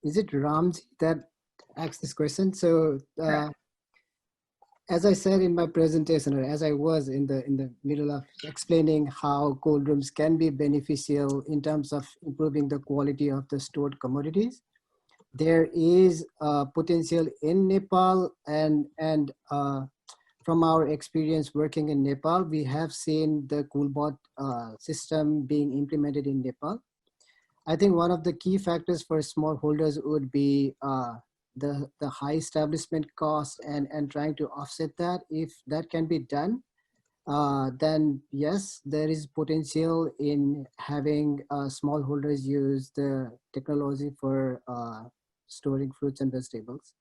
is it Ramji that asked this question? So as I said in my presentation, or as I was in the middle of explaining how cold rooms can be beneficial in terms of improving the quality of the stored commodities, there is potential in Nepal, and from our experience working in Nepal, we have seen the CoolBot system being implemented in Nepal. I think one of the key factors for smallholders would be the high establishment costs and trying to offset that. If that can be done, then yes, there is potential in having smallholders use the technology for storing fruits and vegetables.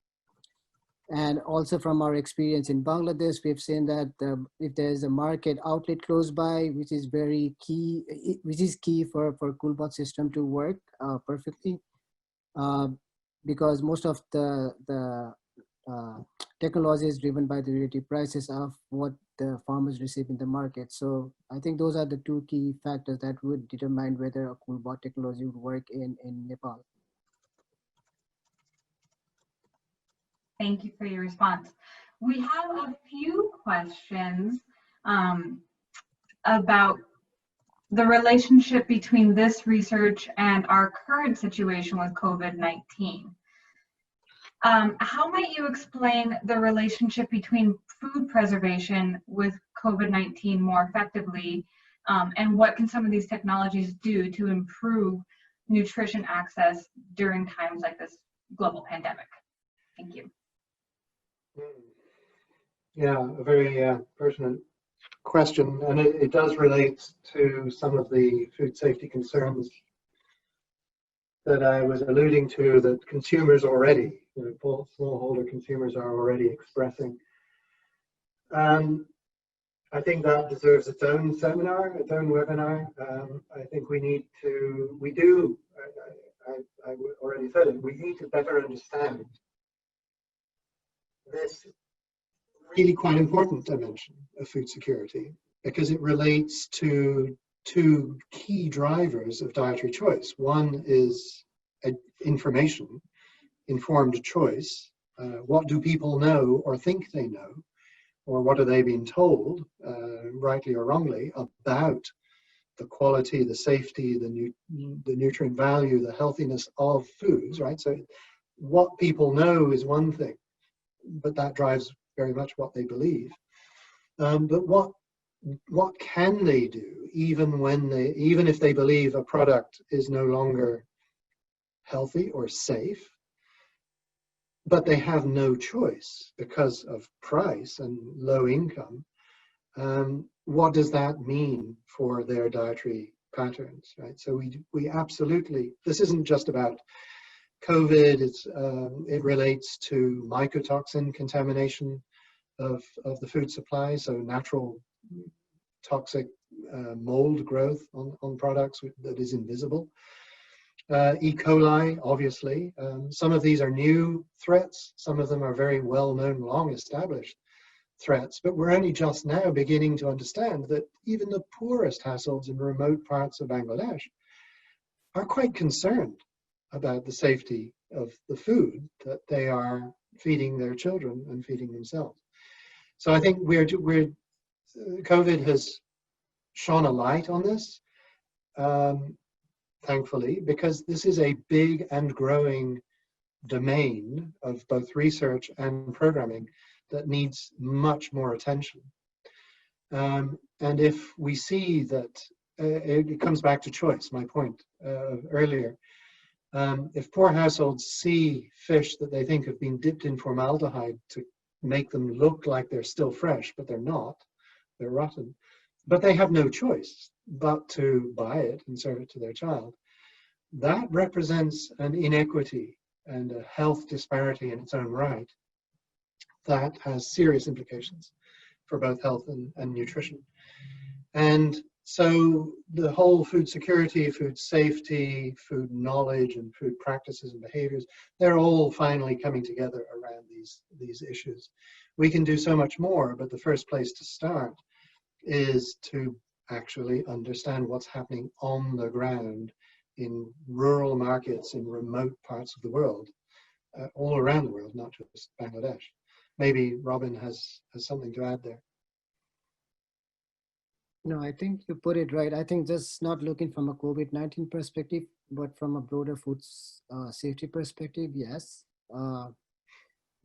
And also from our experience in Bangladesh, we've seen that if there's a market outlet close by, which is very key, which is key for CoolBot system to work perfectly, because most of the technology is driven by the relative prices of what the farmers receive in the market. So I think those are the two key factors that would determine whether a CoolBot technology would work in Nepal. Thank you for your response. We have a few questions about the relationship between this research and our current situation with COVID-19. How might you explain the relationship between food preservation with COVID-19 more effectively? And what can some of these technologies do to improve nutrition access during times like this global pandemic? Thank you. Yeah, a very pertinent question, and it does relate to some of the food safety concerns that I was alluding to, that consumers already, smallholder consumers are already expressing. I think that deserves its own seminar, its own webinar. I think we need to, I already said it, we need to better understand this really quite important dimension of food security, because it relates to two key drivers of dietary choice. One is information, informed choice. What do people know or think they know? Or what are they being told, rightly or wrongly, about the quality, the safety, the nutrient value, the healthiness of foods, right? So what people know is one thing, but that drives very much what they believe. But what can they do, even if they believe a product is no longer healthy or safe, but they have no choice because of price and low income? What does that mean for their dietary patterns, right? So we absolutely, this isn't just about COVID, it relates to mycotoxin contamination of the food supply, so natural toxic mold growth on products that is invisible. E. coli, obviously. Some of these are new threats. Some of them are very well-known, long-established threats. But we're only just now beginning to understand that even the poorest households in remote parts of Bangladesh are quite concerned about the safety of the food that they are feeding their children and feeding themselves. So I think COVID has shone a light on this. Thankfully, because this is a big and growing domain of both research and programming that needs much more attention. And if we see that, it comes back to choice, my point earlier. If poor households see fish that they think have been dipped in formaldehyde to make them look like they're still fresh, but they're not, they're rotten, but they have no choice but to buy it and serve it to their child, that represents an inequity and a health disparity in its own right that has serious implications for both health and nutrition. And so the whole food security, food safety, food knowledge, and food practices and behaviors, they're all finally coming together around these issues. We can do so much more, but the first place to start is to actually understand what's happening on the ground in rural markets in remote parts of the world, all around the world, not just Bangladesh. Maybe Robin has something to add there. No, I think you put it right. I think just not looking from a COVID-19 perspective, but from a broader food safety perspective, yes.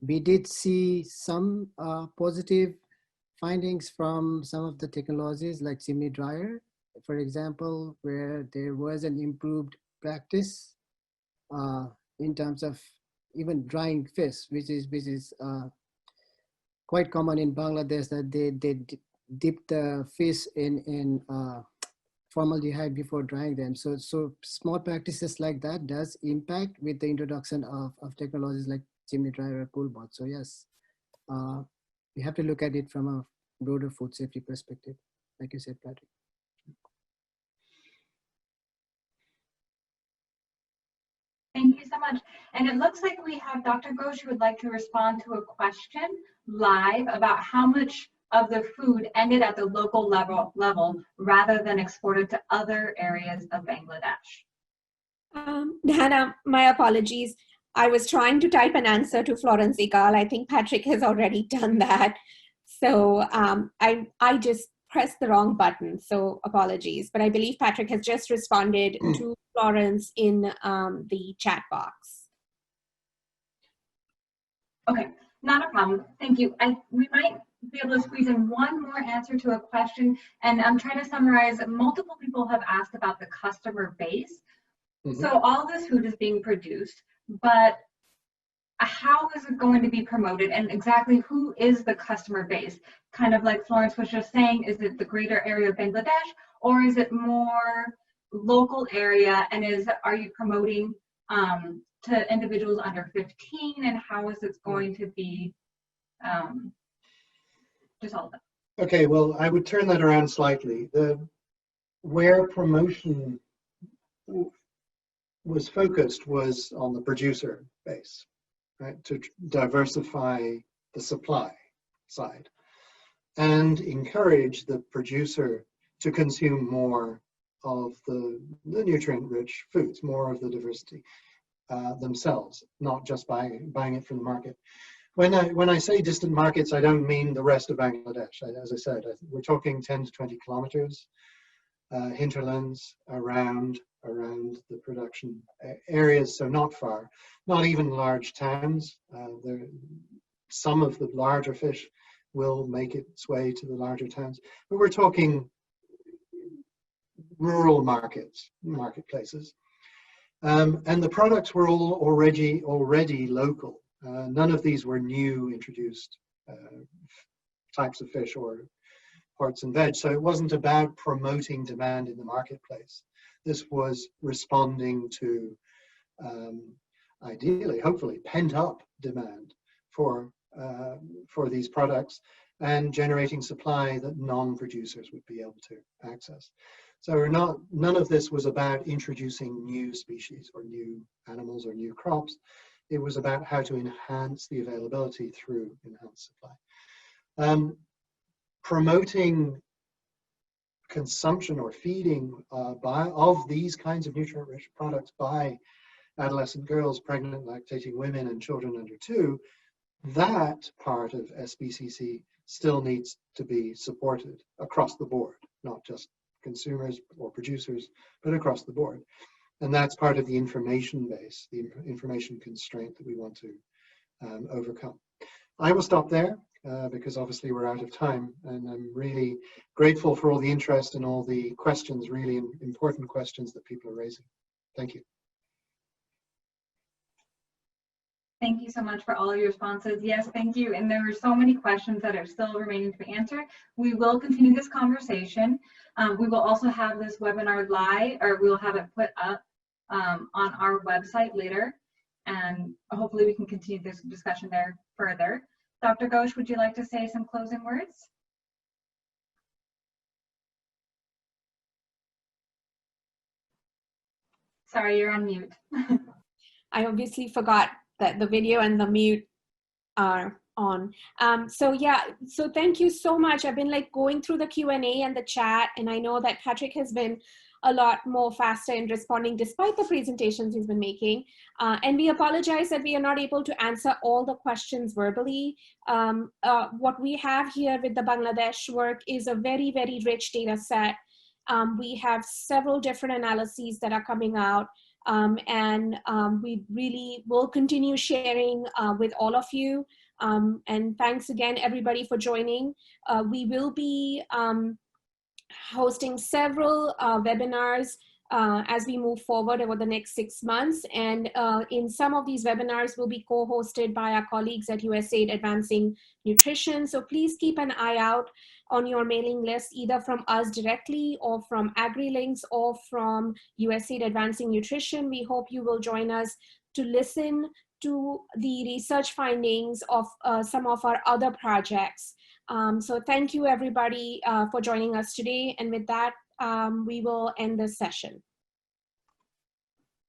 We did see some positive findings from some of the technologies like chimney dryer, for example, where there was an improved practice in terms of even drying fish, which is quite common in Bangladesh, that they dip the fish in formaldehyde before drying them. So small practices like that does impact with the introduction of technologies like chimney dryer or CoolBot. So yes, we have to look at it from a broader food safety perspective, like you said, Patrick. Thank you so much. And it looks like we have Dr. Ghosh who would like to respond to a question live about how much of the food ended at the local level rather than exported to other areas of Bangladesh. Hannah, my apologies. I was trying to type an answer to Florence Iqbal. I think Patrick has already done that. So I just pressed the wrong button, so apologies. But I believe Patrick has just responded to Florence in the chat box. Okay, not a problem. Thank you. We might be able to squeeze in one more answer to a question, and I'm trying to summarize. Multiple people have asked about the customer base. So all this food is being produced, but how is it going to be promoted, and exactly who is the customer base? Kind of like Florence was just saying, is it the greater area of Bangladesh, or is it more local area, and are you promoting to individuals under 15, and how is it going to be just all of that? Okay, well, I would turn that around slightly. Where promotion was focused was on the producer base, right, to diversify the supply side and encourage the producer to consume more of the nutrient-rich foods, more of the diversity themselves, not just buying it from the market. When I say distant markets, I don't mean the rest of Bangladesh. As I said, we're talking 10 to 20 kilometers, hinterlands around the production areas, so not far, not even large towns. Some of the larger fish will make its way to the larger towns, but we're talking rural marketplaces. And the products were all already local. None of these were new introduced types of fish or parts and veg. So it wasn't about promoting demand in the marketplace. This was responding to, ideally, hopefully, pent up demand for these products and generating supply that non-producers would be able to access. So none of this was about introducing new species or new animals or new crops. It was about how to enhance the availability through enhanced supply. Promoting consumption or feeding of these kinds of nutrient-rich products by adolescent girls, pregnant, lactating women, and children under 2, that part of SBCC still needs to be supported across the board, not just consumers or producers, but across the board. And that's part of the information base, the information constraint that we want to overcome. I will stop there because obviously we're out of time, and I'm really grateful for all the interest and all the questions, really important questions that people are raising. Thank you. Thank you so much for all of your responses. Yes, thank you. And there are so many questions that are still remaining to be answered. We will continue this conversation. We will also have this webinar live, or we'll have it put up on our website later. And hopefully we can continue this discussion there further. Dr. Ghosh, would you like to say some closing words? Sorry, you're on mute. I obviously forgot that the video and the mute are on. So yeah, so thank you so much. I've been like going through the Q&A and the chat, and I know that Patrick has been a lot more faster in responding despite the presentations he's been making. And we apologize that we are not able to answer all the questions verbally. What we have here with the Bangladesh work is a very, very rich data set. We have several different analyses that are coming out. And we really will continue sharing with all of you. And thanks again, everybody, for joining. We will be hosting several webinars as we move forward over the next 6 months. And in some of these webinars will be co-hosted by our colleagues at USAID Advancing Nutrition. So please keep an eye out on your mailing list, either from us directly or from AgriLinks or from USAID Advancing Nutrition. We hope you will join us to listen to the research findings of some of our other projects. So thank you, everybody, for joining us today. And with that, we will end this session.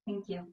Thank you.